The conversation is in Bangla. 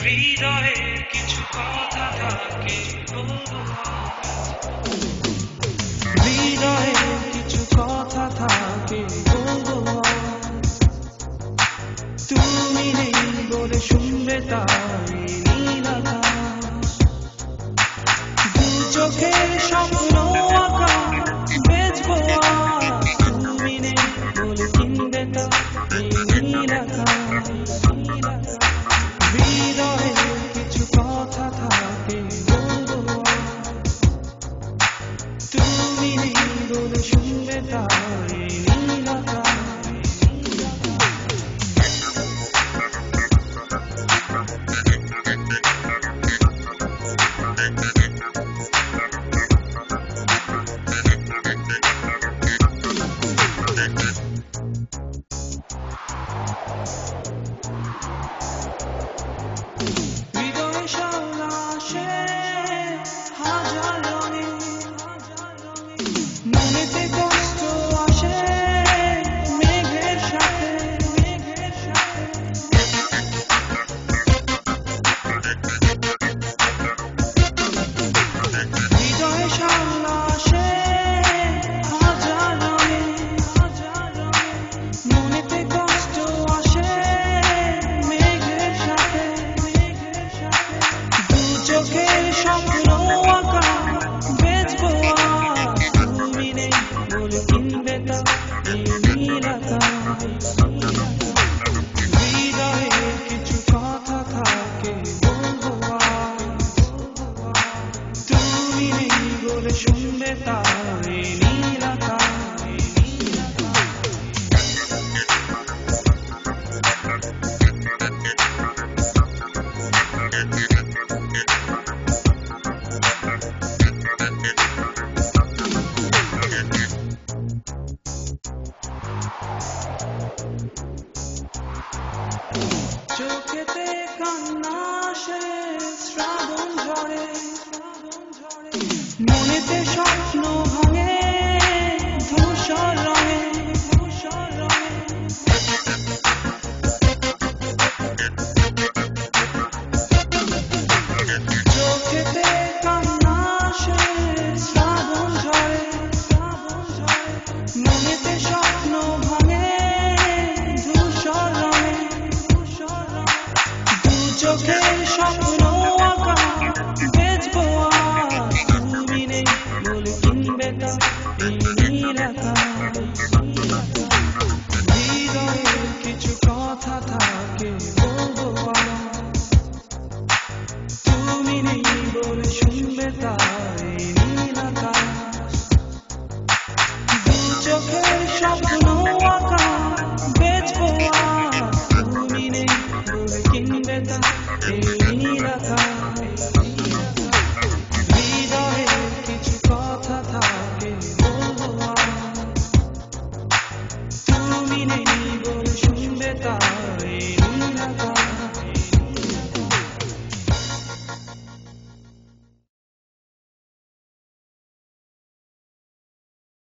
হৃদয়ে কিছু কথা থাকে, হৃদয়ে কিছু কথা থাকে, তুমি নেই বলে শুনবে তাই নীল আকাশ, দু চোখে স্বপ্ন আঁকা বেচবো আজ, তুমি নেই বলে কিনবে তাই নীল আকাশ। হৃদয়ে কিছু কথা থাকে, তুমি নেই বলে শুনবে তাই নীল আকাশ। হৃদয়ে সাউলাসে হাজার রঙে, মনেতে কষ্ট আসে মেঘের সাথে, হৃদয়ে সাউলাসে হাজার রঙে, মনেতে কষ্ট আসে মেঘের সাথে, দু চোখের স্বপ্ন আঁকা বেচবো আজ, তুমি নেই বলে কিনবে তাই নীল আকাশ। হৃদয়ে কিছু কথা থাকে, বলবো আজ, তুমি নেই বলে শুনবে তাই নীল আকাশ। চোখেতে কান্না আসে শ্রাবণ ঝরে, মনেতে স্বপ্ন ভাঙে ধূসর রঙে, চোখেতে কান্না আসে শ্রাবণ ঝরে, মনেতে স্বপ্ন ভাঙে ধূসর রঙে, দু চোখের স্বপ্ন আঁকা বেচবো আজ, তুমি নেই বলে কিনবে তাই নীল আকাশ। হৃদয়ে কিছু কথা থাকে, বলবো আজ, তুমি নেই বলে শুনবে তাই নীল আকাশ। দু চোখের স্বপ্ন আঁকা বেচবো আজ, তুমি নেই বলে কিনবে তাই নীল আকাশ। হৃদয়ে কিছু কথা থাকে, বলবো আজ, তুমি নেই বলে শুনবে তাই নীল আকাশ।